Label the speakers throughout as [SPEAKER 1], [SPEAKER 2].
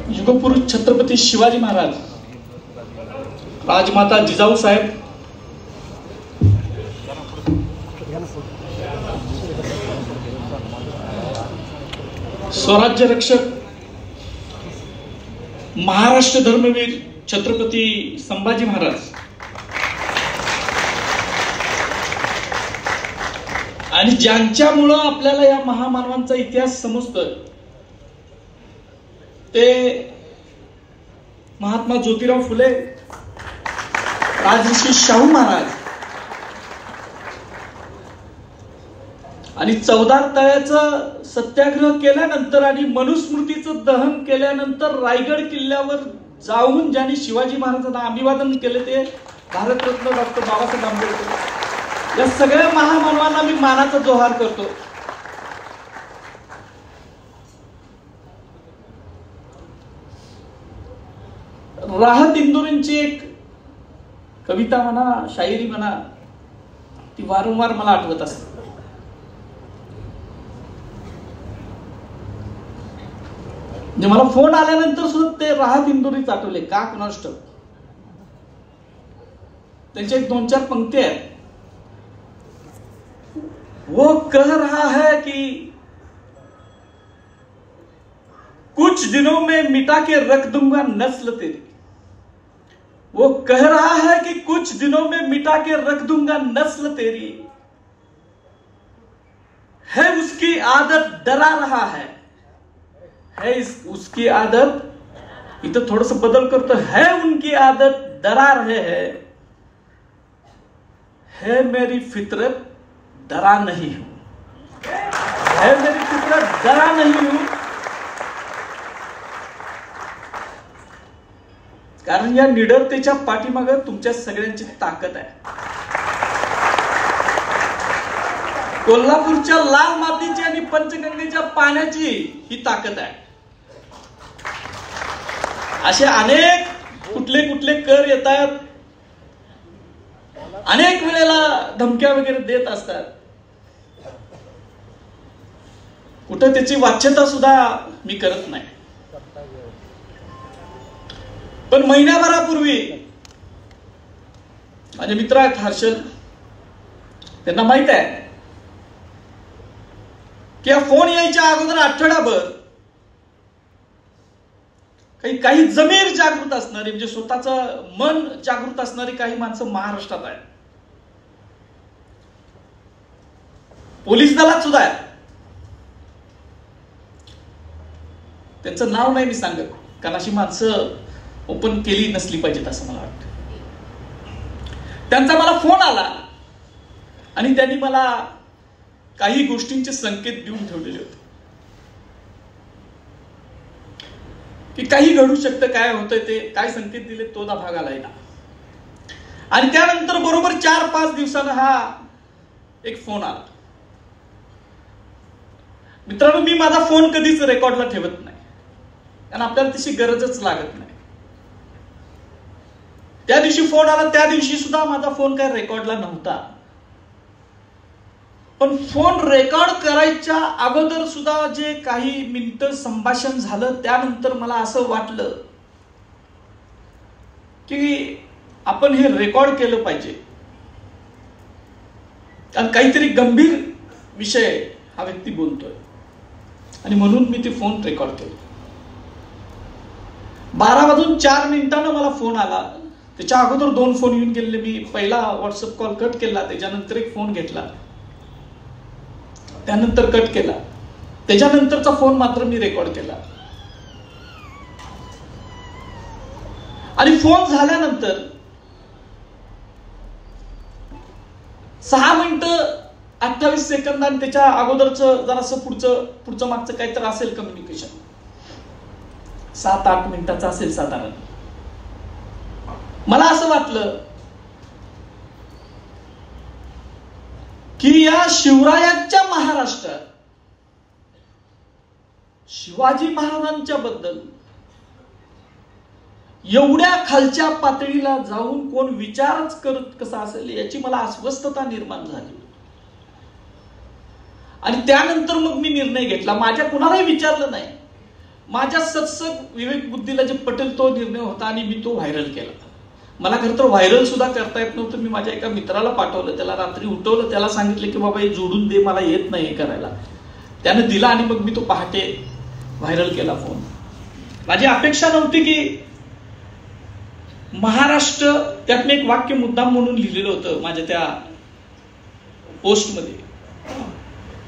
[SPEAKER 1] युगपुरुष छत्रपती शिवाजी महाराज, राजमाता जिजाऊ साहेब, स्वराज्य रक्षक महाराष्ट्र धर्मवीर छत्रपती संभाजी महाराज आणि ज्यांच्यामुळं आपल्याला या महामानवांचा इतिहास समजतोय ते महात्मा ज्योतिराव फुले, राजर्षी शाहू महाराज आणि 14 तळ्याचं सत्याग्रह केल्यानंतर आणि मनुस्मृतीचं दहन केल्यानंतर रायगड किल्ल्यावर जाऊन ज्यांनी शिवाजी महाराजांना अभिवादन केले ते भारतरत्न डॉक्टर बाबासाहेब आंबेडकर। या सगळ्या महामानवांना मी मानाचा जोहार करतो। राहत इंदुरींची एक कविता म्हणा, शायरी म्हणा, ती वारंवार मला आठवत असते। म्हणजे मला फोन आल्यानंतर सुद्धा ते राहत इंदुरीच आठवले, का कुणास ठाऊक। त्यांच्या एक 2-4 पंक्ती आहेत। वो कह रहा है कि कुछ दिनों में मिटा के रख दूंगा नस्ल तेरी। वो कह रहा है कि कुछ दिनों में मिटा के रख दूंगा नस्ल तेरी। है उसकी आदत डरा रहा है उसकी आदत, इथं थोडस बदल करतो, है उनकी आदत डरा रहे हैं, है मेरी फितरत डरा नहीं हूं, है मेरी फितरत डरा नहीं हूं। कारण या निडरतेच्या पाठीमागे तुमच्या सगळ्यांची ताकद आहे। कोल्हापूरच्या लाल मातीची आणि पंचगंगेच्या पाण्याची ही ताकद आहे। असे अनेक कुठले कर येतात, अनेक वेळेला धमक्या वगैरे देत असतात, कुठं त्याची वाच्यता सुद्धा मी करत नाही। पण महिन्याभरापूर्वी माझे मित्र आहेत हर्षल, त्यांना माहित आहे की या फोन यायच्या अगोदर आठवडाभर काही जमीर जागृत असणारी, म्हणजे स्वतःचं मन जागृत असणारी काही माणसं महाराष्ट्रात आहेत, पोलीस दलात सुद्धा आहेत। त्यांचं नाव नाही मी सांगत, कारण अशी माणसं ओपन केली नसली पाहिजेत असं मला वाटतं। त्यांचा मला फोन आला आणि त्यांनी मला काही गोष्टींचे संकेत देऊन ठेवलेले होते की काही घडू शकतं, काय होतंय ते, काय संकेत दिले तो दा भाग आलाय ना। आणि त्यानंतर बरोबर 4-5 दिवसांना हा एक फोन आला। मित्रांनो, मी माझा फोन कधीच रेकॉर्डला ठेवत नाही, कारण आपल्याला तशी गरजच लागत नाही। त्या दिवशी फोन आला, त्या दिवशी सुद्धा माझा फोन काय रेकॉर्डला नव्हता, पण फोन रेकॉर्ड करायच्या अगोदर सुद्धा जे काही मिनिटं संभाषण झालं त्यानंतर मला असं वाटलं की आपण हे रेकॉर्ड केलं पाहिजे, कारण काहीतरी गंभीर विषय हा व्यक्ती बोलतोय, आणि म्हणून मी ते फोन रेकॉर्ड केलं। 12:04 मला फोन आला। त्याच्या अगोदर 2 फोन येऊन गेले। मी पहिला व्हॉट्सअप कॉल कट केला, त्याच्यानंतर एक फोन घेतला, त्यानंतर कट केला, त्याच्यानंतरचा फोन मात्र मी रेकॉर्ड केला। आणि फोन झाल्यानंतर 6 मिनिटं 28 सेकंद आणि त्याच्या अगोदरचं जरासं पुढचं मागचं काहीतरी असेल कम्युनिकेशन, 7-8 मिनिटाचं असेल साधारण। मला असं वाटलं की या शिवरायांच्या महाराष्ट्रात शिवाजी महाराजांच्या बद्दल एवढ्या खालच्या पातळीला जाऊन कोण विचारच करत कसा असेल याची मला अस्वस्थता निर्माण झाली। आणि त्यानंतर मग मी निर्णय घेतला, माझ्या कुणालाही विचारलं नाही, माझ्या सत्सग विवेक बुद्धीला जे पटेल तो निर्णय होता आणि मी तो व्हायरल केला. मला खरं तर व्हायरल सुद्धा करता येत नव्हतं. मी माझ्या एका मित्राला पाठवलं, त्याला रात्री उठवलं, त्याला सांगितलं की बाबा हे जोडून दे, मला येत नाही हे करायला. त्याने दिला आणि मग मी तो पहाटे व्हायरल केला फोन. माझी अपेक्षा नव्हती की महाराष्ट्र, त्यात मी एक वाक्य मुद्दाम म्हणून लिहिलेलं होतं माझ्या त्या पोस्टमध्ये,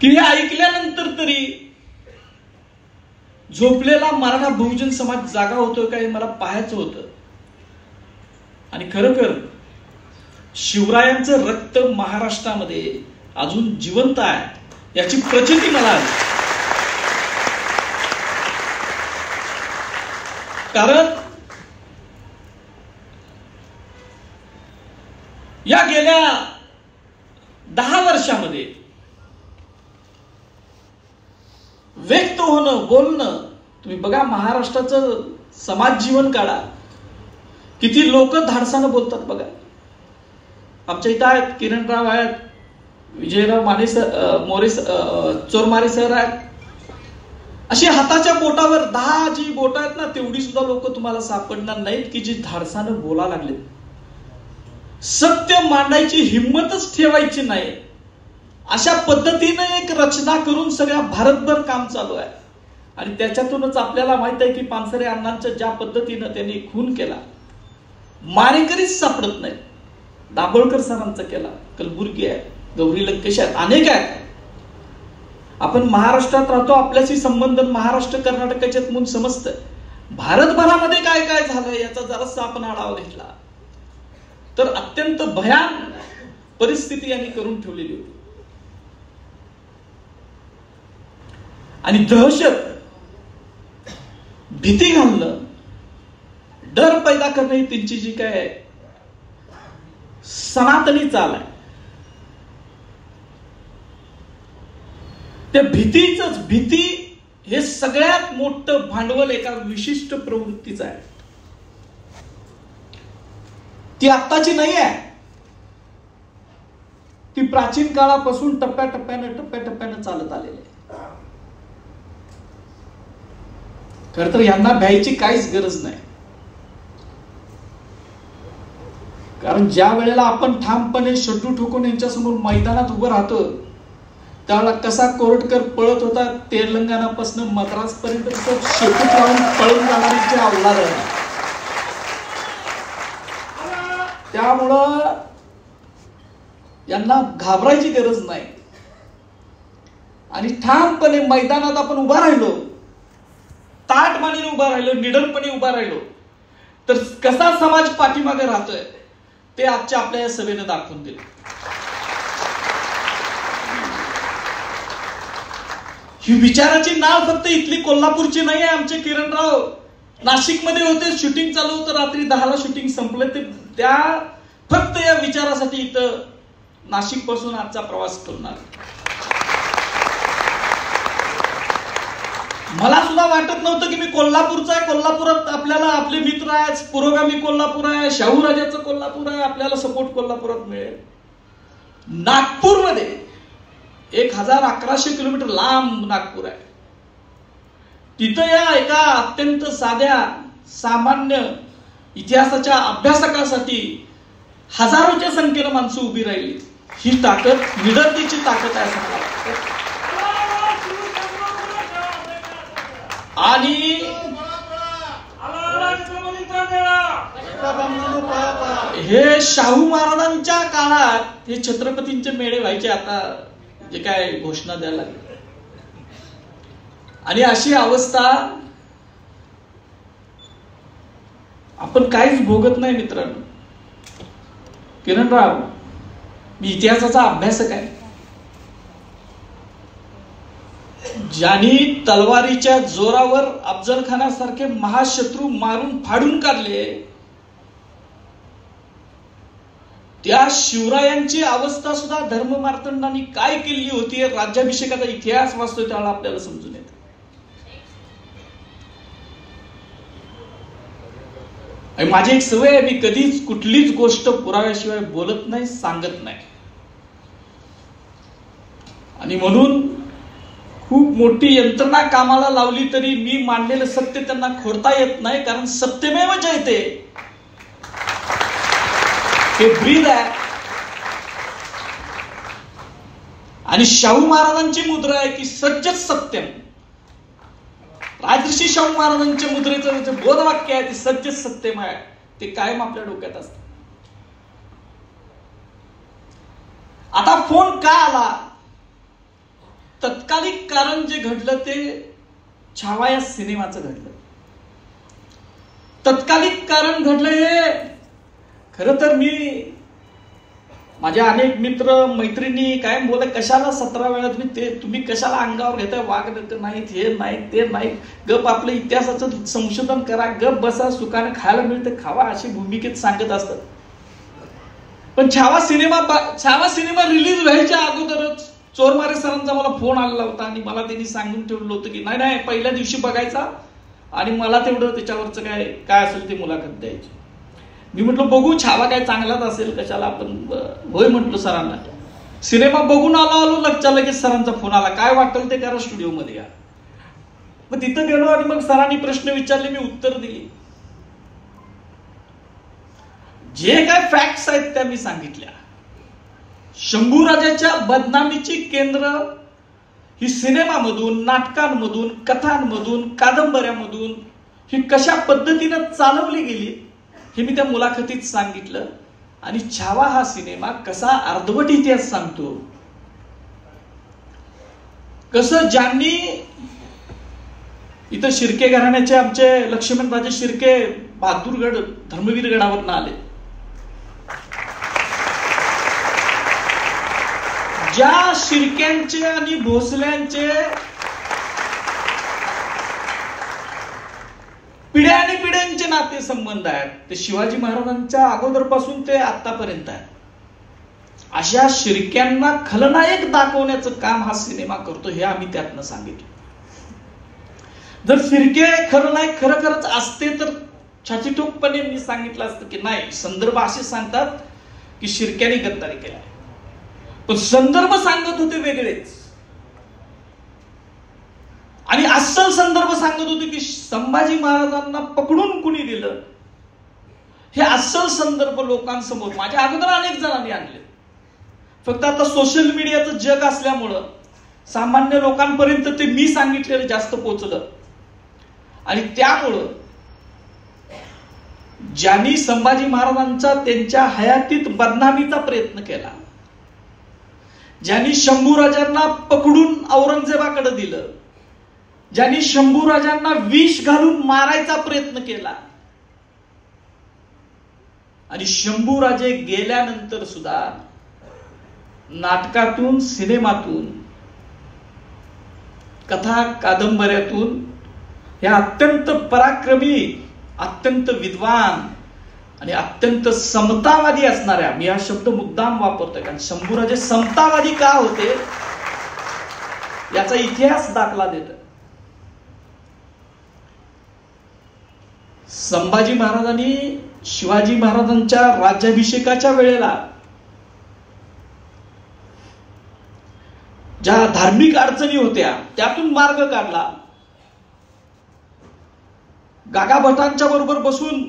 [SPEAKER 1] की हे ऐकल्यानंतर तरी झोपलेला मराठा बहुजन समाज जागा होतोय का हे मला पाहायचं होतं. आणि खरोखर शिवरायांचं रक्त महाराष्ट्रामध्ये अजून जिवंत आहे याची प्रचिती मला आली. कारण या गेल्या 10 वर्षामध्ये व्यक्त होणं, बोलणं, तुम्ही बघा महाराष्ट्राचं समाज जीवन काढा, किती लोक धाडसानं बोलतात बघा. आमच्या इथं आहेत किरणराव आहेत, विजयराव माने मोरे चोरमारे सर आहेत. अशी हाताच्या बोटावर 10 जी बोट आहेत ना तेवढी सुद्धा लोक तुम्हाला सापडणार नाहीत की जी धाडसानं बोला लागले. सत्य मांडायची हिंमतच ठेवायची नाही अशा पद्धतीने एक रचना करून सगळ्या भारतभर काम चालू आहे. आणि त्याच्यातूनच आपल्याला माहित आहे की पानसरे अण्णांच्या ज्या पद्धतीनं त्यांनी खून केला, मारेकरीच सापडत नाही. दाभोळकर सरांचा केला, कलबुर्गी आहे, गौरी लंकेश आहेत, अनेक आहेत. आपण महाराष्ट्रात राहतो, आपल्याशी संबंध महाराष्ट्र कर्नाटकाच्यात म्हणून समजतं. भारतभरामध्ये काय काय झालं याचा जरासा आपण आढावा घेतला तर अत्यंत भयान परिस्थिती यांनी करून ठेवलेली होती. आणि दहशत, भीती घालणं, डर पैदा करणं ही त्यांची जी काय सनातनी चाल आहे. त्या भीती हे सगळ्यात मोठं भांडवल एका विशिष्ट प्रवृत्तीचं आहे. ती आत्ताची नाही आहे, ती प्राचीन काळापासून टप्प्याटप्प्यानं चालत आलेली आहे. खरं तर यांना भ्यायची काहीच गरज नाही. कारण ज्या वेळेला आपण ठामपणे शटू ठोकून यांच्यासमोर मैदानात उभं राहतो त्यावेळेला कसा कोरटकर पळत होता तेलंगणापासून मद्रास पर्यंत शेपूट लावून पळून जाणारी जे अवलाद आहे. त्यामुळं यांना घाबरायची गरज नाही. आणि ठामपणे मैदानात आपण उभा राहिलो, ताटमानेने उभा राहिलो, निडरपणे उभा राहिलो तर कसा समाज पाठीमागे राहतोय ते आजच्या आपल्या या सभेने दाखवून दिले. ही विचाराची नाळ फक्त इथली कोल्हापूरची नाही आहे. आमचे किरणराव नाशिकमध्ये होते, शूटिंग चालू होतं, रात्री 10ला शूटिंग संपलं. ते त्या फक्त या विचारासाठी इथं नाशिक पासून आजचा प्रवास करणार. मला सुद्धा वाटत नव्हतं की मी कोल्हापूरचा आहे, कोल्हापुरात आपल्याला आपले मित्र आहेत, पुरोगामी कोल्हापूर आहे, शाहू राजाचं कोल्हापूर आहे, आपल्याला सपोर्ट कोल्हापुरात मिळेल. नागपूरमध्ये 1100 किलोमीटर लांब नागपूर आहे. तिथं या एका अत्यंत साध्या सामान्य इतिहासाच्या अभ्यासकासाठी हजारोच्या संख्येनं माणसं उभी राहिली. ही ताकद, निडरतेची ताकद आहे असं मला वाटतं. आणि हे शाहू महाराजांच्या काळात हे छत्रपतींचे मेळे व्हायचे, आता जे काय घोषणा द्यायला लागली. आणि अशी अवस्था आपण काहीच भोगत नाही मित्रांनो. किरणराव, मी इतिहासाचा अभ्यासक आहे. ज्यांनी तलवारीच्या जोरावर अफजल खानासारखे महाशत्रू मारून फाडून काढले, त्या शिवरायांची अवस्था सुद्धा धर्ममार्तंडांनी काय केली होती राज्याभिषेकाचा इतिहास वाचतोय त्यावेळेला आपल्याला समजून येतं. माझी एक सवय आहे, मी कधीच कुठलीच गोष्ट पुराव्याशिवाय बोलत नाही, सांगत नाही. आणि म्हणून खूप मोठी यंत्रणा कामाला लावली तरी मी मांडलेलं सत्य त्यांना खोडता येत नाही, कारण सत्यमेव जयते हे ब्रीद आहे. आणि शाहू महाराजांची मुद्रा आहे की सज्जत सत्यम. राजर्षी शाहू महाराजांच्या मुद्रेचं जे बोधवाक्य आहे ते सज्जत सत्यम आहे, ते कायम आपल्या डोक्यात असतं. आता फोन का आला? तत्कालिक कारण जे घडलं ते छावा या सिनेमाचं घडलं. तत्कालिक कारण घडलं हे खरं तर मी माझ्या अनेक मित्र मैत्रिणी काय बोलत, कशाला 17 वेळा तुम्ही कशाला अंगावर घेताय, वाघ नाहीत, हे नाहीत, ते नाहीत, गप आपलं इतिहासाचं संशोधन करा, गप बसा, सुखाने खायला मिळते खावा, अशी भूमिकेत सांगत असतात. पण छावा सिनेमा रिलीज व्हायच्या अगोदरच चोरमारे सरांचा मला फोन आलेला होता आणि मला त्यांनी सांगून ठेवलं होतं की नाही पहिल्या दिवशी बघायचा आणि मला तेवढं त्याच्यावरचं काय असेल ते मुलाखत द्यायची. मी म्हटलं बघू, छावा काय चांगलाच असेल, कशाला आपण. होय म्हटलं सरांना. सिनेमा बघून आलो लक्षात लगेच सरांचा फोन आला, काय वाटेल ते करा, स्टुडिओमध्ये या. मग तिथं गेलो आणि मग सरांनी प्रश्न विचारले, मी उत्तर दिली. जे काय फॅक्ट्स आहेत त्या मी सांगितल्या. शंभूराजाच्या बदनामीची केंद्र ही सिनेमामधून, नाटकांमधून, कथांमधून, कादंबऱ्यामधून ही कशा पद्धतीनं चालवली गेली हे मी त्या मुलाखतीत सांगितलं. आणि छावा हा सिनेमा कसा अर्धवट इतिहास सांगतो, कसं ज्यांनी इथं शिर्के घराण्याचे आमचे लक्ष्मणराजे शिर्के बहादूरगड धर्मवीर गडावरनं आले, ज्या शिर्क्यांचे आणि भोसल्यांचे पिढ्यानी पिढ्यांचे नाते संबंध आहेत, ते शिवाजी महाराजांच्या अगोदरपासून ते आतापर्यंत आहे. अशा शिर्क्यांना खलनायक दाखवण्याचं काम हा सिनेमा करतो, हे आम्ही त्यातनं सांगितलं. जर शिर्के खलनायक खरंच असते तर छातीठोकपणे मी सांगितलं असतं की नाही, संदर्भ असे सांगतात की शिर्क्यांनी गद्दारी केला, पण संदर्भ सांगत होते वेगळेच. आणि अस्सल संदर्भ सांगत होते की संभाजी महाराजांना पकडून कुणी दिलं, हे अस्सल संदर्भ लोकांसमोर माझ्या अगोदर अनेक जणांनी आणले. फक्त आता सोशल मीडियाचं जग असल्यामुळं सामान्य लोकांपर्यंत ते मी सांगितलेलं जास्त पोचलं. आणि त्यामुळं ज्यांनी संभाजी महाराजांचा त्यांच्या हयातीत बदनामीचा प्रयत्न केला, ज्यांनी शंभूराजांना पकडून औरंगजेबाकडे दिलं, ज्यांनी शंभूराजांना विष घालून मारायचा प्रयत्न केला, आणि शंभूराजे गेल्यानंतर सुद्धा नाटकातून, सिनेमातून, कथा कादंबऱ्यातून या अत्यंत पराक्रमी, अत्यंत विद्वान आणि अत्यंत समतावादी असणाऱ्या, मी हा शब्द मुद्दाम वापरतोय कारण शंभूराजे समतावादी का होते याचा इतिहास दाखला देतो. संभाजी महाराजांनी शिवाजी महाराजांच्या राज्याभिषेकाच्या वेळेला ज्या धार्मिक अडचणी होत्या त्यातून मार्ग काढला. गागा भटांच्या बरोबर बसून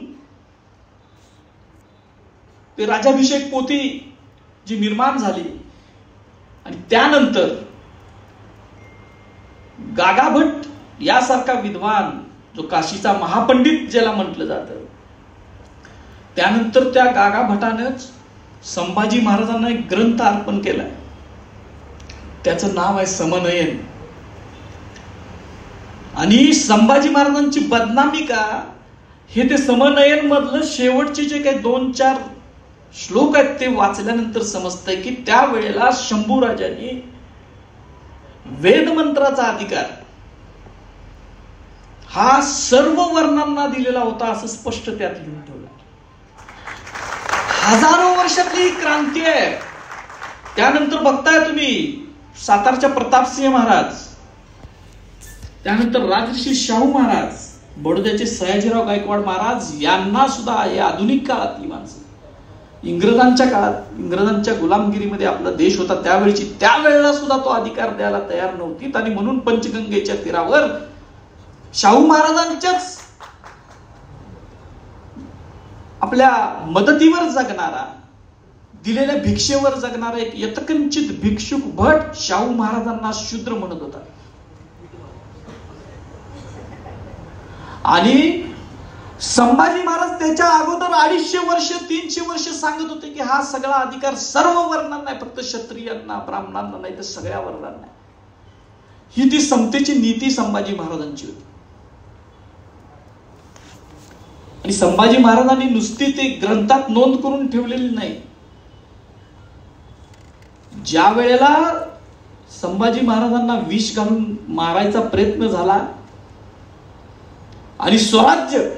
[SPEAKER 1] ते राज्याभिषेक पोथी जी निर्माण झाली आणि त्यानंतर गागा भट यासारखा विद्वान, जो काशीचा महापंडित ज्याला म्हटलं जातं, त्यानंतर त्या गागा भटानंच संभाजी महाराजांना एक ग्रंथ अर्पण केलाय, त्याचं नाव आहे समनयन. आणि संभाजी महाराजांची बदनामी का, हे ते समनयन मधलं शेवटचे जे काही 2-4 श्लोक आहेत ते वाचल्यानंतर समजतंय की त्यावेळेला शंभूराजांनी वेद मंत्राचा अधिकार हा सर्व वर्णांना दिलेला होता असं स्पष्ट त्यात लिहून ठेवलं. हजारो वर्षातली क्रांती आहे. त्यानंतर बघताय तुम्ही सातारच्या प्रतापसिंह महाराज, त्यानंतर राजर्षी शाहू महाराज, बडोद्याचे सयाजीराव गायकवाड महाराज, यांना सुद्धा या आधुनिक काळातली माणसं इंग्रजांच्या काळात, इंग्रजांच्या गुलामगिरीमध्ये आपला देश होता त्यावेळेला सुद्धा तो अधिकार द्यायला तयार नव्हती. आणि म्हणून पंचगंगेच्या तीरावर शाहू महाराजांच्याच आपल्या मदतीवर जगणारा, दिलेल्या भिक्षेवर जगणारा एक यत्किंचित भिक्षुक भट शाहू महाराजांना शूद्र म्हणत होता. आणि संभाजी महाराज त्याच्या अगोदर 250 वर्ष 300 वर्ष सांगत होते की हा सगळा अधिकार सर्व वर्णांना नाही, फक्त क्षत्रियांना, ब्राह्मणांना नाही तर सगळ्या वर्णांना. ही ती समतेची नीती संभाजी महाराजांची होती. आणि संभाजी महाराजांनी नुसती ते ग्रंथात नोंद करून ठेवलेली नाही. ज्या वेळेला संभाजी महाराजांना विष घालून मारायचा प्रयत्न झाला आणि स्वराज्य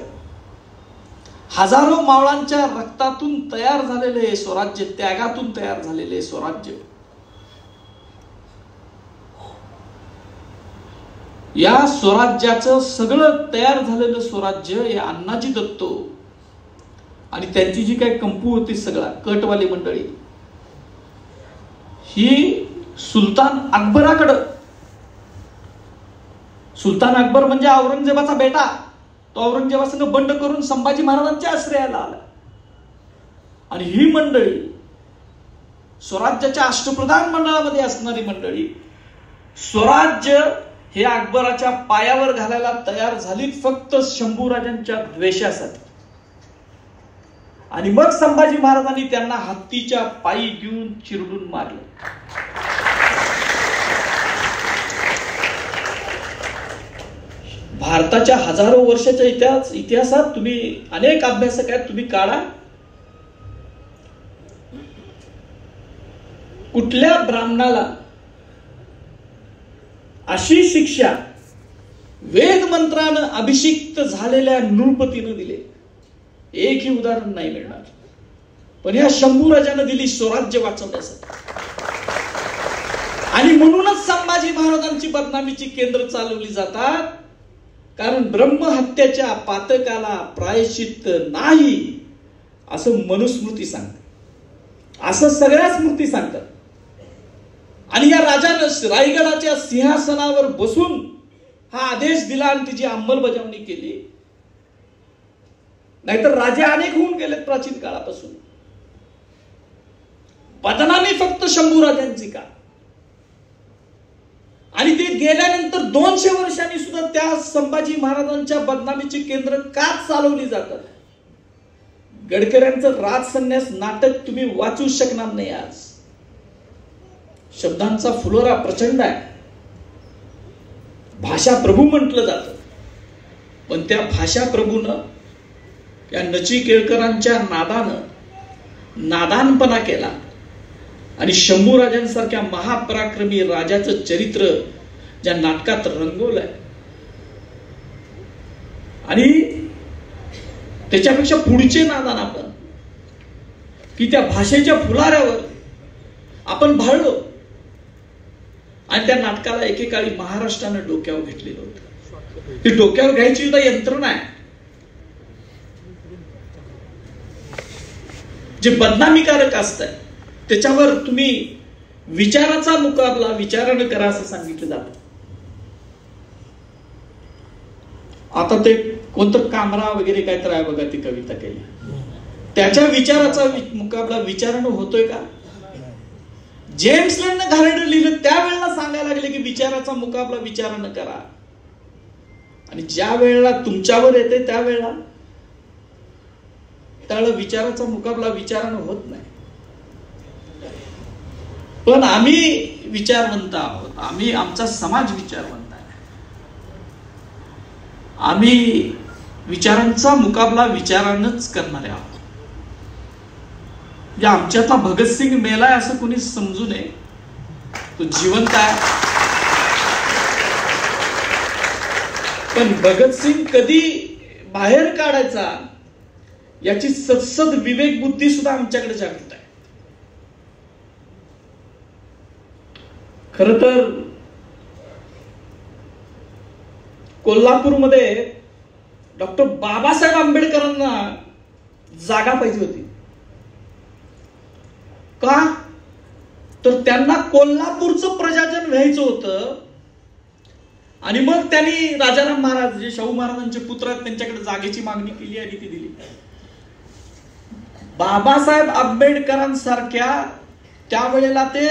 [SPEAKER 1] हजारो मावळांच्या रक्तातून तयार झालेले स्वराज्य, त्यागातून तयार झालेले स्वराज्य, या स्वराज्याचं सगळं तयार झालेलं स्वराज्य हे अण्णाजी दत्तो आणि त्यांची जी काही कंपू होती, सगळा कटवाली मंडळी, ही सुलतान अकबराकडं, सुलतान अकबर म्हणजे औरंगजेबाचा बेटा, तो औरंगजेबासंग बंड करून संभाजी महाराजांच्या आश्रयाला आला. आणि ही मंडळी स्वराज्याच्या अष्टप्रधान मंडळामध्ये असणारी मंडळी स्वराज्य हे अकबराच्या पायावर घालायला तयार झाली फक्त शंभूराजांच्या द्वेषासाठी. आणि मग संभाजी महाराजांनी त्यांना हत्तीच्या पायी घेऊन चिरडून मारले. भारताच्या हजारो वर्षाच्या इतिहासात तुम्ही अनेक अभ्यासक आहेत, तुम्ही काढा, कुठल्या ब्राह्मणाला अशी शिक्षा वेद मंत्रानं अभिषिक्त झालेल्या नृपतीनं दिले, एकही उदाहरण नाही मिळणार. पण या शंभूराजानं दिली स्वराज्य वाचवण्यासाठी. आणि म्हणूनच संभाजी महाराजांची बदनामीची केंद्र चालवली जातात, कारण ब्रह्महत्याच्या पातकाला प्रायश्चित्त नाही असं मनुस्मृती सांगते, असं सगळ्या स्मृती सांगतात. आणि या राजानं रायगडाच्या सिंहासनावर बसून हा आदेश दिला आणि तिची अंमलबजावणी केली. नाहीतर राजे अनेक होऊन गेलेत प्राचीन काळापासून. बदनामी फक्त शंभूराजांची का? आणि ते गेल्यानंतर 200 वर्षांनी सुद्धा त्या संभाजी महाराजांच्या बदनामीची केंद्र का चालवली जातात? गडकऱ्यांचं राज संन्यास नाटक तुम्ही वाचू शकणार नाही. आज शब्दांचा फुलोरा प्रचंड आहे, भाषा प्रभू म्हटलं जातं, पण त्या भाषा प्रभूनं या नची केळकरांच्या नादानं नादानपणा केला आणि शंभूराजांसारख्या महापराक्रमी राजाचं चरित्र ज्या नाटकात रंगवलंय. आणि त्याच्यापेक्षा पुढचे नादान आपण की त्या भाषेच्या फुलाऱ्यावर आपण भाळलो आणि त्या नाटकाला एकेकाळी महाराष्ट्रानं डोक्यावर घेतलेलं होतं. ती डोक्यावर घ्यायची सुद्धा यंत्रणा आहे. जे बदनामीकारक असतं त्याच्यावर तुम्ही विचाराचा मुकाबला विचारानं करा असं सांगितलं जातं. आता ते कोणतं कामरा वगैरे काय तर आहे बघा, ती कविता केली, त्याच्या विचाराचा मुकाबला विचारानं होतोय का? जेम्स लँडनं घाणेरडं लिहिलं त्यावेळेला सांगायला लागले की विचाराचा मुकाबला विचारानं करा. आणि ज्या वेळेला तुमच्यावर येते त्यावेळेला विचाराचा मुकाबला विचारानं होत नाही. पण आम्ही विचारवंत आहोत, आमचा समाज विचारवंत आहे. आम्ही विचारांचा मुकाबला विचारानंच करणारे आहोत. या आमच्यातला भगतसिंग मेलाय असं कोणी समजू नये, तो जिवंत आहे. पण भगतसिंग कधी बाहेर काढायचा याची सदसद विवेक बुद्धी सुद्धा आमच्याकडे जागृत आहे. खर तर कोल्हापूरमध्ये डॉक्टर बाबासाहेब आंबेडकरांना जागा पाहिजे होती. का तर त्यांना कोल्हापूरचं प्रजाजन व्हायचं होतं. आणि मग त्यांनी राजाराम महाराज जे शाहू महाराजांचे पुत्र आहेत त्यांच्याकडे जागेची मागणी केली आणि ती दिली. बाबासाहेब आंबेडकरांसारख्या त्यावेळेला ते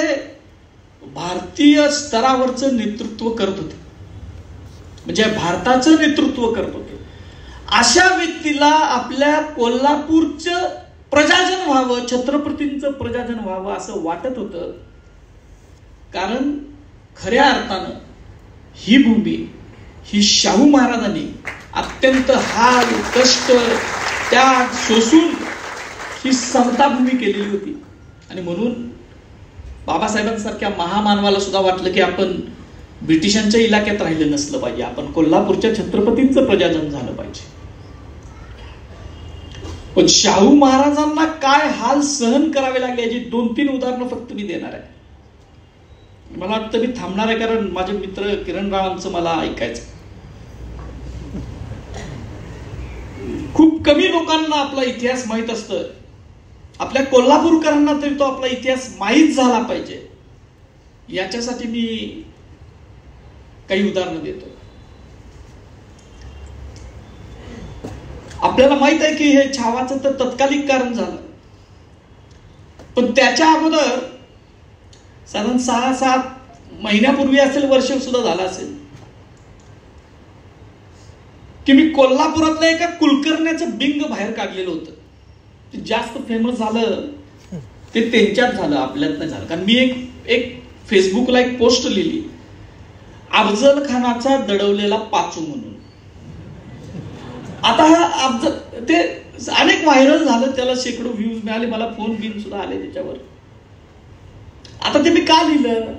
[SPEAKER 1] भारतीय स्तरावरचं नेतृत्व करत होते, म्हणजे भारताचं नेतृत्व करत होते. अशा व्यक्तीला आपल्या कोल्हापूरचं प्रजाजन व्हावं, छत्रपतींचं प्रजाजन व्हावं असं वाटत होतं. कारण खऱ्या अर्थानं ही भूमी ही शाहू महाराजांनी अत्यंत हाल कष्ट त्याग सोसून ही समता भूमी केलेली होती. आणि म्हणून बाबासाहेबांसारख्या महामानवाला सुद्धा वाटलं की आपण ब्रिटिशांच्या इलाक्यात राहिलं नसलं पाहिजे, आपण कोल्हापूरच्या छत्रपतींचं प्रजाजन झालं पाहिजे. पण शाहू महाराजांना काय हाल सहन करावे लागले याची 2-3 उदाहरणं फक्त मी देणार आहे. मला वाटतं मी थांबणार आहे कारण माझे मित्र किरणरावांचं मला ऐकायचं. खूप कमी लोकांना आपला इतिहास माहित असतं. आपल्या कोल्हापूरकरांना तरी तो आपला इतिहास माहीत झाला पाहिजे याच्यासाठी मी काही उदाहरणं देतो. आपल्याला माहित आहे की हे छावाचं तर तत्कालिक कारण झालं, पण त्याच्या अगोदर साधारण 6-7 महिन्यापूर्वी असेल, वर्ष सुद्धा झाला असेल, की मी कोल्हापुरातल्या एका कुलकर्ण्याचं बिंग बाहेर काढलेलं होतं. ते जास्त फेमस झालं ते त्यांच्यात झालं, आपल्यात नाही झालं. कारण मी एक फेसबुकला एक पोस्ट लिहिली, अफजल खानाचा दडवलेला पाचू म्हणून. आता हा अफजल ते अनेक व्हायरल झालं, त्याला शेकडो व्ह्यूज मिळाले, मला फोन बिन सुद्धा आले त्याच्यावर. आता ते मी का लिहिलं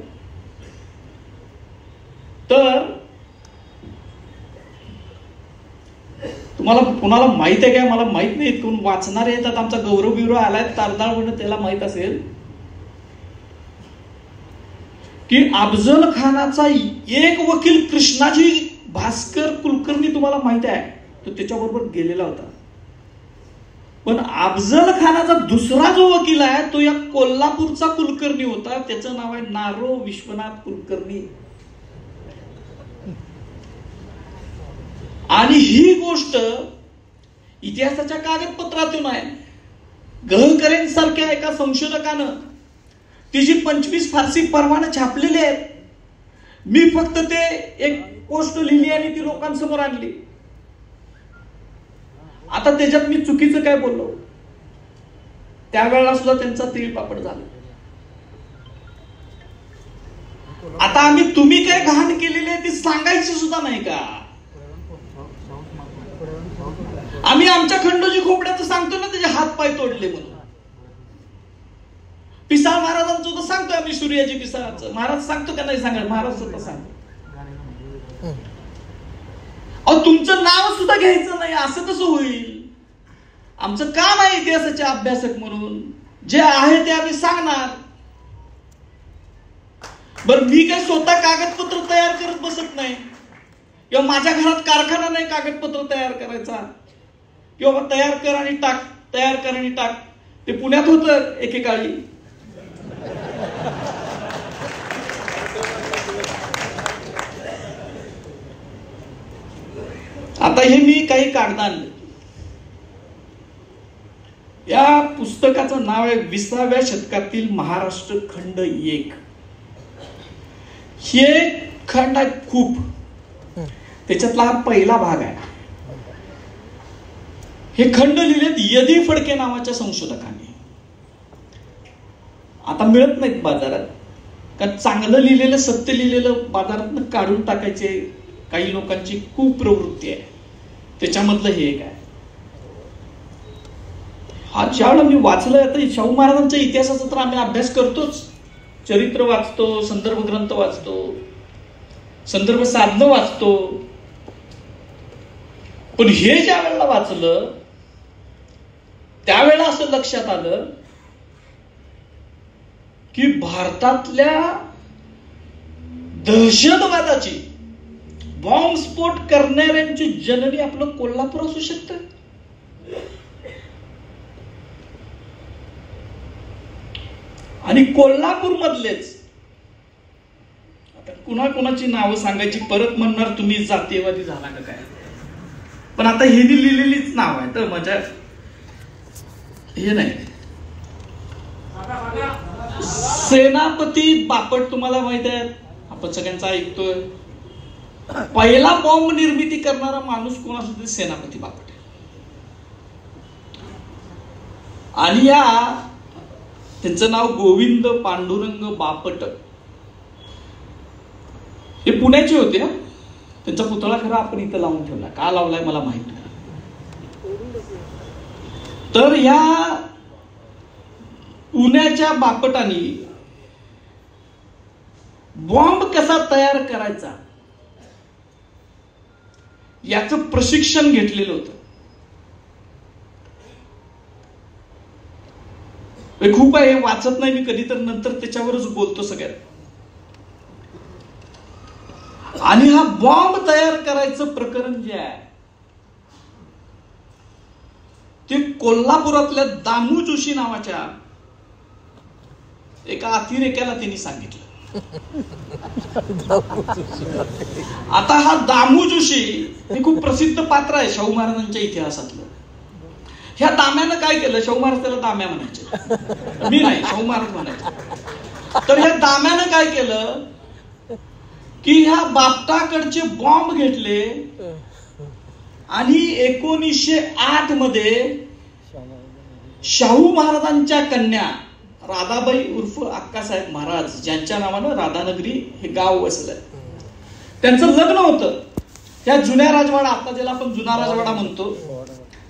[SPEAKER 1] तर तुम्हाला कुणाला माहित आहे काय मला माहित नाही, कोण वाचणारे येतात. आमचा गौरव बिवरव आलाय तारदाळ म्हणून, त्याला माहित असेल की अफजल खानाचा एक वकील कृष्णाजी भास्कर कुलकर्णी तुम्हाला माहित आहे, तो त्याच्याबरोबर गेलेला होता. पण अफजल खानाचा दुसरा जो वकील आहे तो या कोल्हापूरचा कुलकर्णी होता, त्याचं नाव आहे नारो विश्वनाथ कुलकर्णी. आणि ही गोष्ट इतिहासाच्या कागदपत्रातून आहे. गहकरेंसारख्या एका संशोधकानं तिची 25 फारसी परवाने छापलेले आहेत. मी फक्त ते एक पोस्ट लिहिली आणि ती लोकांसमोर आणली. आता त्याच्यात मी चुकीचं काय बोललो, त्यावेळेला सुद्धा त्यांचा तीळपापड झाला. आता तुम्ही काय घाण केलेली आहे ती सांगायची सुद्धा नाही का? आम्ही आमच्या खंडोजी खोपड्याचं सांगतो ना, त्याचे हात पाय तोडले म्हणून. पिसाळ महाराजांचं तर सांगतोय आम्ही, सूर्याजी पिसाळाचं. महाराज सांगतो का नाही सांगा? महाराज सुद्धा सांगतो. अहो तुमचं नाव सुद्धा घ्यायचं नाही, असं कसं होईल? आमचं काम आहे इतिहासाचे अभ्यासक म्हणून, जे आहे ते आम्ही सांगणार. बरं मी काय स्वतः कागदपत्र तयार करत बसत नाही, किंवा माझ्या घरात कारखाना नाही कागदपत्र तयार करायचा, किंवा तयार कर आणि टाक, तयार कर आणि टाक. ते पुण्यात होतं एकेकाळी. आता हे मी काही कागद आणले. या पुस्तकाचं नाव आहे 20व्या शतकातील महाराष्ट्र खंड 1. हे खंड आहे खूप, त्याच्यातला हा पहिला भाग आहे. हे खंड लिहिलेत यदी फडके नावाच्या संशोधकांनी. आता मिळत नाहीत बाजारात, कारण चांगलं लिहिलेलं सत्य लिहिलेलं बाजारात काढून टाकायचे काही लोकांची कुप्रवृत्ती आहे. त्याच्यामधलं हे एक आहे. हा ज्यावेळेला मी वाचलं, आता शाहू महाराजांच्या इतिहासाचा तर आम्ही अभ्यास करतोच, चरित्र वाचतो, संदर्भ ग्रंथ वाचतो, संदर्भ साधनं वाचतो. पण हे ज्या वेळेला वाचलं त्यावेळेला असं लक्षात आलं की भारतातल्या दहशतवादाची, बॉम्बस्फोट करणाऱ्यांची जननी आपलं कोल्हापूर असू शकतं. आणि कोल्हापूर मधलेच, आता कुणाकुणाची नावं सांगायची, परत म्हणणार तुम्ही जातीयवादी झाला का काय, पण आता हे लिहिलेलीच नाव आहे तर माझ्या हे नाही. सेनापती बापट तुम्हाला माहित आहे, आपण सगळ्यांचा ऐकतोय. पहिला बॉम्ब निर्मिती करणारा माणूस कोण असतो ते सेनापती बापट आहे. आणि या त्यांचं नाव गोविंद पांडुरंग बापट, हे पुण्याचे होते. त्यांचा पुतळा खरा आपण इथं लावून ठेवला, का लावलाय मला माहित नाही. तर ह्या पुण्याच्या बापटांनी बॉम्ब कसा तयार करायचा याचं प्रशिक्षण घेतलेलं होतं. खूप आहे, वाचत नाही मी कधी, तर नंतर त्याच्यावरच बोलतो सगळ्यात. आणि हा बॉम्ब तयार करायचं प्रकरण जे आहे ते कोल्हापुरातल्या दामू जोशी नावाच्या एका अतिरेक्याला त्यांनी सांगितलं. आता हा दामू जोशी हे खूप प्रसिद्ध पात्र आहे शाहू महाराजांच्या इतिहासातलं. ह्या दाम्यानं काय केलं, शाहू महाराज त्याला दाम्या म्हणायचे, मी नाही, शाहू महाराज म्हणायचे. तर ह्या दाम्यानं काय केलं की ह्या बापटाकडचे बॉम्ब घेतले आणि 1908 मध्ये शाहू महाराजांच्या कन्या राधाबाई उर्फ अक्कासाहेब महाराज, ज्यांच्या नावानं राधानगरी हे गाव वसलंय, त्यांचं लग्न होतं त्या जुन्या राजवाडा, आता ज्याला आपण जुना राजवाडा म्हणतो,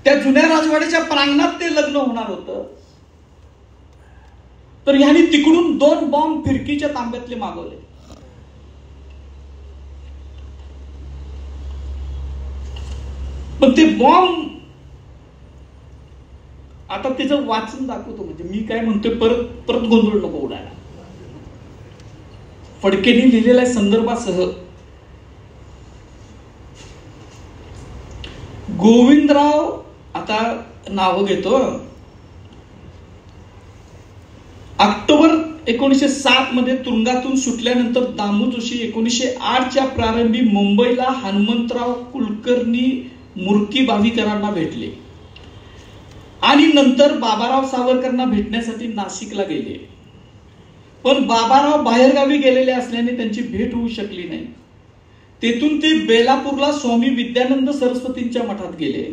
[SPEAKER 1] त्या जुन्या राजवाड्याच्या प्रांगणात ते लग्न होणार होतं. तर ह्यांनी तिकडून 2 बॉम्ब फिरकीच्या तांब्यातले मागवले. पण ते बॉम्ब, आता त्याचं वाचन दाखवतो, म्हणजे मी काय म्हणतोय, परत परत गोंधळ नको उडायला. फडकेंनी लिहिलेल्या संदर्भासह गोविंदराव, आता नाव घेतो, ऑक्टोबर 1907 मध्ये तुरुंगातून सुटल्यानंतर दामू जोशी 1908च्या प्रारंभी मुंबईला हनुमंतराव कुलकर्णी मूर्ती भाविकरांना भेटले आणि नंतर बाबाराव सावरकरांना भेटण्यासाठी नाशिकला गेले. पण बाबाराव बाहेरगावी गेलेले असल्याने त्यांची भेट होऊ शकली नाही. तेथून ते बेलापूरला स्वामी विद्यानंद सरस्वतींच्या मठात गेले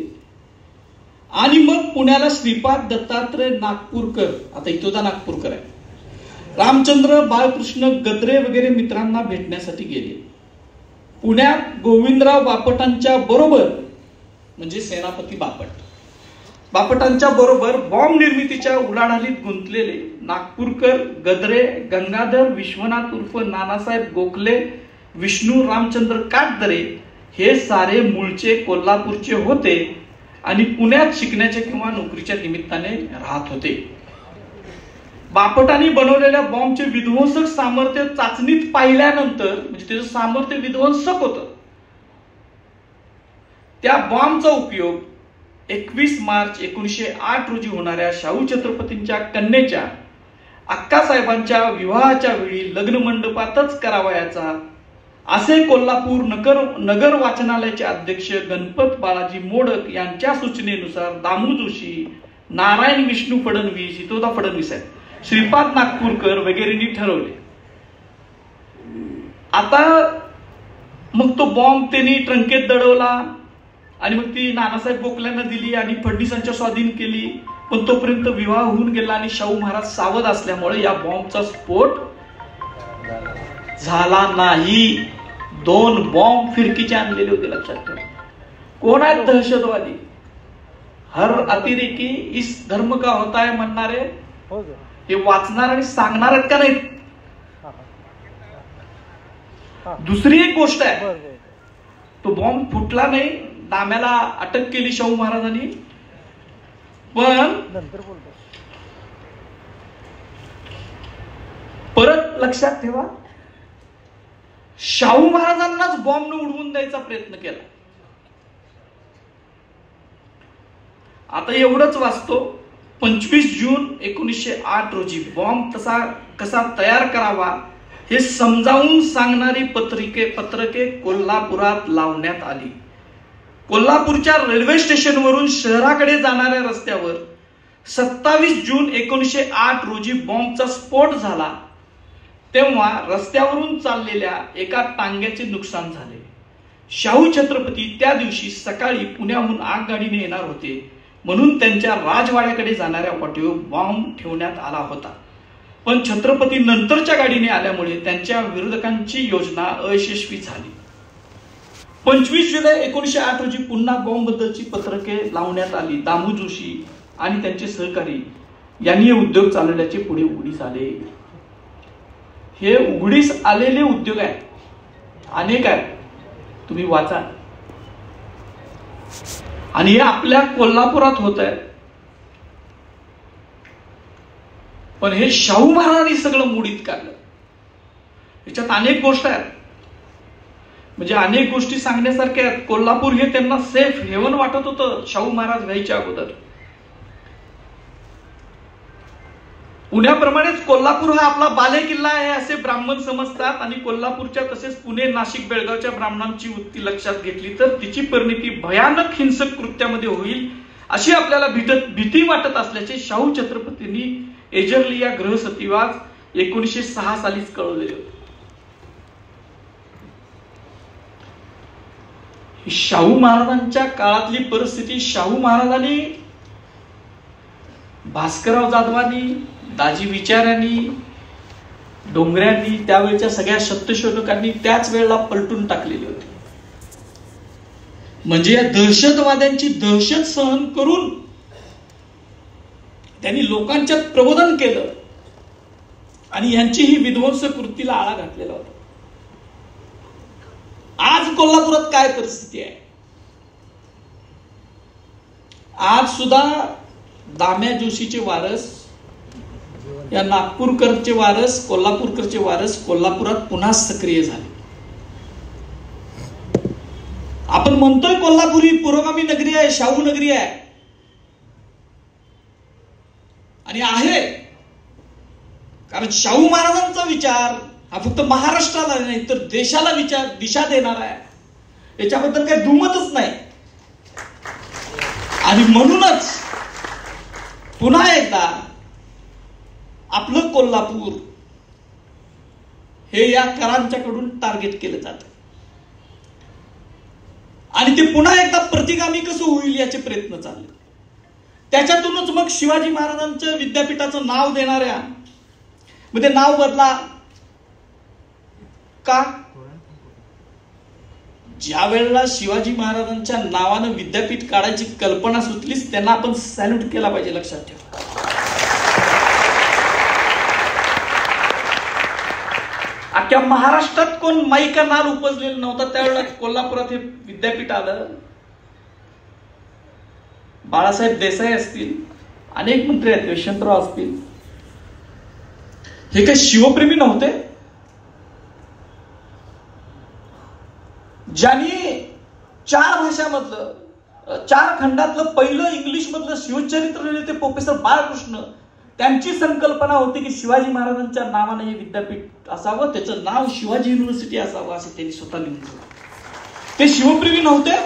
[SPEAKER 1] आणि मग पुण्याला श्रीपाद दत्तात्रय नागपूरकर, आता इतोदा नागपूरकर आहे, रामचंद्र बाळकृष्ण गद्रे वगैरे मित्रांना भेटण्यासाठी गेले. पुण्यात गोविंदराव बापटांच्या बरोबर, म्हणजे सेनापती बापटांच्या बरोबर बॉम्ब निर्मितीच्या उलाढालीत गुंतलेले नागपूरकर, गद्रे, गंगाधर विश्वनाथ उर्फ नानासाहेब गोखले, विष्णू रामचंद्र काटदरे हे सारे मूळचे कोल्हापूरचे होते आणि पुण्यात शिकण्याच्या किंवा नोकरीच्या निमित्ताने राहत होते. बापटांनी बनवलेल्या बॉम्बचे विध्वंसक सामर्थ्य चाचणीत पाहिल्यानंतर, म्हणजे त्याचं सामर्थ्य विध्वंसक होतं, त्या बॉम्बचा उपयोग 21 मार्च 1908 रोजी होणाऱ्या शाहू छत्रपतींच्या कन्येच्या अक्कासाहेबांच्या विवाहाच्या वेळी लग्न मंडपातच करावयाचा, असे कोल्हापूर नगर वाचनालयाचे अध्यक्ष गणपत बाळाजी मोडक यांच्या सूचनेनुसार दामू जोशी, नारायण विष्णू फडणवीस, इतोदा फडणवीस आहेत, श्रीपाद नागपूरकर वगैरेंनी ठरवले. आता मग तो बॉम्ब त्यांनी ट्रंकेत दडवला आणि मग ती नानासाहेब गोखल्यांना दिली आणि फडणवीसांच्या स्वाधीन केली. पण तोपर्यंत विवाह होऊन गेला आणि शाहू महाराज सावध असल्यामुळे या बॉम्बचा स्फोट झाला नाही. 2 बॉम्ब फिरकीचे आणलेले होते, लक्षात ठेवा. कोण आहेत दहशतवादी? हर अतिरेकी इस धर्म का होता है म्हणणारे हे वाचणार आणि सांगणार आहेत का नाही? दुसरी एक गोष्ट आहे, तो बॉम्ब फुटला नाही, दाम्याला अटक केली शाहू महाराजांनी. पण परत लक्षात ठेवा, शाहू महाराजांनाच बॉम्ब उडवून द्यायचा प्रयत्न केला. आता एवढंच वाचतो, 25 जून 1908 रोजी बॉम्ब कसा तयार करावा हे समजावून सांगणारी पत्रके कोल्हापुरात लावण्यात आली. कोल्हापूरच्या रेल्वे स्टेशनवरून शहराकडे जाणाऱ्या रस्त्यावर 27 जून 1908 रोजी बॉम्बचा स्फोट झाला. तेव्हा रस्त्यावरून चाललेल्या एका टांग्याचे नुकसान झाले. शाहू छत्रपती त्या दिवशी सकाळी पुण्याहून आगगाडीने येणार होते, म्हणून त्यांच्या राजवाड्याकडे जाणाऱ्या वाटेवर बॉम्ब ठेवण्यात आला होता. पण छत्रपती नंतरच्या गाडीने आल्यामुळे त्यांच्या विरोधकांची योजना अयशस्वी झाली. 25 जुलै 1908 रोजी पुन्हा बॉम्ब बद्दलची पत्रके लावण्यात आली. दामू जोशी आणि त्यांचे सहकारी यांनी हे उद्योग चालवण्याचे पुढे उघडीस आले. हे उघडीस आलेले उद्योग आहेत, अनेक आहेत, तुम्ही वाचा. आणि हे आपल्या कोल्हापुरात होत आहे. पण हे शाहू महाराजांनी सगळं मुडीत काढलं. याच्यात अनेक गोष्टी आहेत, म्हणजे अनेक गोष्टी सांगण्यासारख्या आहेत. कोल्हापूर हे त्यांना सेफ हेवन वाटत होतं शाहू महाराज व्हायच्या अगोदर. पुण्याप्रमाणेच कोल्हापूर हा आपला बालेकिल्ला आहे असे ब्राह्मण समजतात. आणि कोल्हापूरच्या तसेच पुणे, नाशिक, बेळगावच्या ब्राह्मणांची वृत्ती लक्षात घेतली तर तिची परिणती भयानक हिंसक कृत्यामध्ये होईल अशी आपल्याला भीती वाटत असल्याचे शाहू छत्रपतींनी एजरली या गृहसचिवास 1906 सालीच कळवलेले होते. शाहू महाराजांच्या काळातली परिस्थिती, शाहू महाराजांनी, भास्करराव जाधवांनी, दाजी विचारांनी, डोंगऱ्यांनी, त्यावेळच्या सगळ्या सत्यशोधकांनी त्याच वेळेला पलटून टाकलेली होती. म्हणजे या दहशतवाद्यांची दहशत सहन करून त्यांनी लोकांच्यात प्रबोधन केलं आणि यांची ही विध्वंस कृतीला आळा घातलेला होता. आज कोल्हापुरात काय परिस्थिती आहे? आज सुद्धा दाम्या जोशीचे वारस, या नागपूरकरचे वारस, कोल्हापूरकरचे वारस कोल्हापुरात पुन्हा सक्रिय झाले. आपण म्हणतोय कोल्हापूर ही पुरोगामी नगरी आहे, शाहू नगरी आहे, आणि आहे कारण शाहू महाराजांचा विचार हा फक्त महाराष्ट्राला नाही तर देशाला दिशा देणार आहे, याच्याबद्दल काही दुमतच नाही. आणि म्हणूनच पुन्हा एकदा आपलं कोल्हापूर हे या करांच्याकडून टार्गेट केलं जातं आणि ते पुन्हा एकदा प्रतिगामी कसं होईल याचे प्रयत्न चालले. त्याच्यातूनच मग शिवाजी महाराजांच्या विद्यापीठाचं नाव देणाऱ्या म्हणजे नाव बदला का? ज्या वेळेला शिवाजी महाराजांच्या नावानं विद्यापीठ काढायची कल्पना सुचलीच त्यांना आपण सॅल्यूट केला पाहिजे, लक्षात ठेवा. अख्ख्या महाराष्ट्रात कोण माईका नाल उपजलेला नव्हता त्यावेळेला कोल्हापुरात हे विद्यापीठ आलं. बाळासाहेब देसाई असतील, अनेक मंत्री आहेत, यशवंतराव असतील, हे काही शिवप्रेमी नव्हते? ज्यांनी 4 भाषामधलं, 4 खंडातलं पहिलं इंग्लिश मधलं शिवचरित्र लिहिले ते प्रोफेसर बाळकृष्ण. त्यांची संकल्पना होती की शिवाजी महाराजांच्या नावाने हे विद्यापीठ असावं, त्याचं नाव शिवाजी युनिव्हर्सिटी असावं असं त्यांनी स्वतः लिहिलं. ते शिवप्रेमी नव्हते?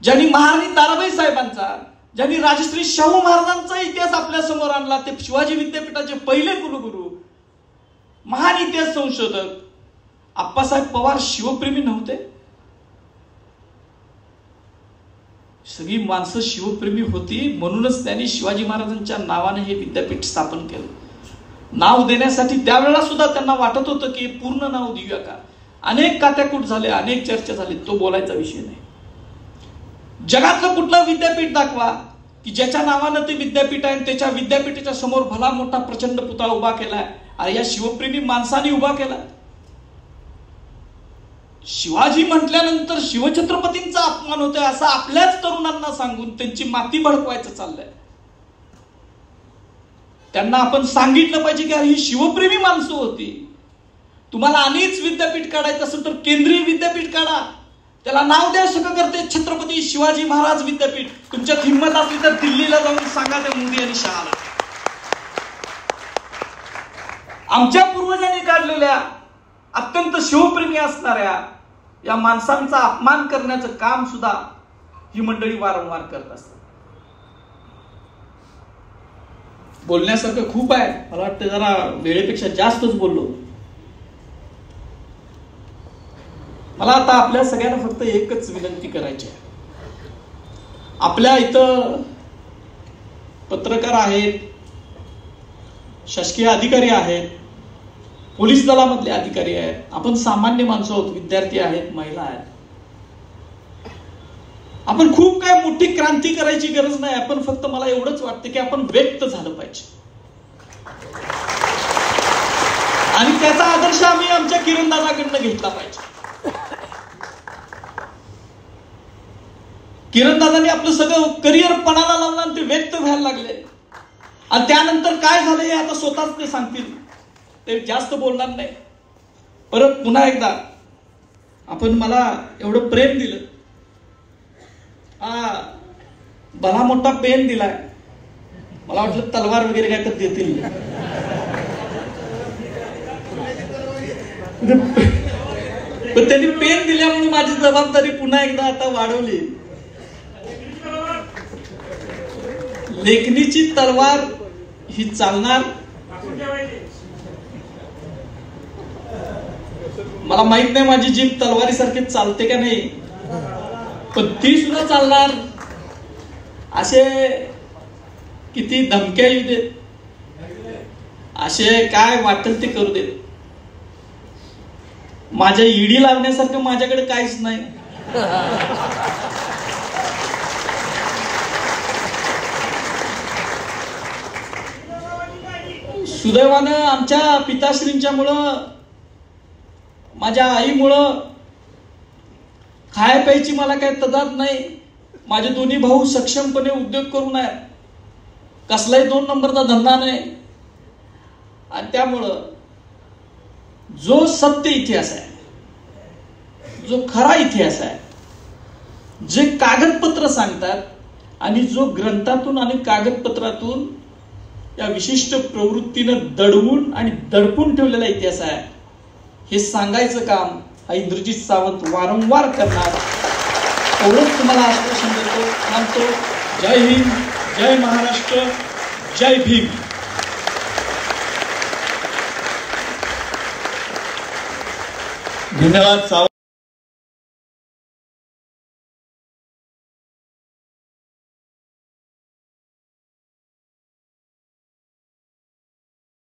[SPEAKER 1] ज्यांनी महाराणी ताराबाई साहेबांचा, ज्यांनी राजश्री शाहू महाराजांचा इतिहास आपल्या समोर आणला, ते शिवाजी विद्यापीठाचे पहिले कुलगुरू, महान इतिहास संशोधक आप्पासाहेब पवार शिवप्रेमी नव्हते? सगळी माणसं शिवप्रेमी होती, म्हणूनच त्यांनी शिवाजी महाराजांच्या नावाने हे विद्यापीठ स्थापन केलं. नाव देण्यासाठी त्यावेळेला सुद्धा त्यांना वाटत होतं की पूर्ण नाव देऊया का. अनेक कात्याकूट झाले, अनेक चर्चा झाली, तो बोलायचा विषय नाही. जगातलं कुठलं विद्यापीठ दाखवा की ज्याच्या नावानं ते विद्यापीठ आहे, त्याच्या विद्यापीठाच्या समोर भला मोठा प्रचंड पुतळा उभा केलाय, आणि या शिवप्रेमी माणसाने उभा केला. शिवाजी म्हटल्यानंतर शिवछत्रपतींचा अपमान होतोय असं आपल्याच तरुणांना सांगून त्यांची माती भडकवायचं चाललंय. त्यांना आपण सांगितलं पाहिजे की ही शिवप्रेमी माणसं होती. तुम्हाला अनेक विद्यापीठ काढायचं असेल तर केंद्रीय विद्यापीठ काढा, त्याला नाव द्या सगळं करते छत्रपती शिवाजी महाराज विद्यापीठ. तुमच्यात हिंमत असली तर दिल्लीला जाऊन सांगा त्या मोदी आणि शहाला. आमच्या पूर्वजांनी काढलेल्या अत्यंत शिवप्रेमी असणाऱ्या या माणसांचा अपमान करण्याचं काम सुद्धा ही मंडळी वारंवार करत असतात. बोलण्यासारखं खूप आहे, मला वाटतं जरा वेळेपेक्षा जास्तच बोललो. मला आता आपल्या सगळ्यांना फक्त एकच विनंती करायची आहे. आपल्या इथं पत्रकार आहेत, शासकीय अधिकारी आहेत, पोलीस दलामधले अधिकारी आहेत, आपण सामान्य माणसं आहोत, विद्यार्थी आहेत, महिला आहेत. आपण खूप काय मोठी क्रांती करायची गरज नाही. आपण फक्त मला एवढंच वाटतं की आपण व्यक्त झालं पाहिजे आणि त्याचा आदर्श आम्ही आमच्या किरणदादाकडनं घेतला पाहिजे. किरणदादांनी आपलं सगळं करिअर पणाला लावलं आणि ते व्यक्त व्हायला लागले. आणि त्यानंतर काय झालं हे आता स्वतःच ते सांगतील, ते जास्त बोलणार नाही. परत पुन्हा एकदा आपण मला एवढं प्रेम दिलं, भला मोठा पेन दिलाय, मला वाटलं तलवार वगैरे काय तर देतील. पण त्यांनी पेन दिल्यामुळे माझी जबाबदारी पुन्हा एकदा आता वाढवली. लेखणीची तलवार ही चालणार, मला माहित नाही माझी जीभ तलवारीसारखी चालते का नाही, पण ती सुद्धा चालणार. असे किती धमक्या येऊ देत, असे काय वाटेल ते करू देत, माझ्या ईडी लावण्यासारखं माझ्याकडे काहीच नाही. सुदैवानं आमच्या पिताश्रींच्या मुळे, माझ्या आईमुळं खाय प्यायची मला काही तदाद नाही. माझे दोन्ही भाऊ सक्षमपणे उद्योग करून आहेत, कसलाही 2 नंबरचा धंदा नाही. आणि त्यामुळं जो सत्य इतिहास आहे, जो खरा इतिहास आहे, जे कागदपत्र सांगतात आणि जो ग्रंथातून आणि कागदपत्रातून या विशिष्ट प्रवृत्तीनं दडवून आणि दडपून ठेवलेला इतिहास आहे, हे सांगायचं काम हा इंद्रजित सावंत वारंवार करणार. एवढंच तुम्हाला आश्वासन देतो, मानतो. जय हिंद, जय महाराष्ट्र, जय भीम.
[SPEAKER 2] धन्यवाद.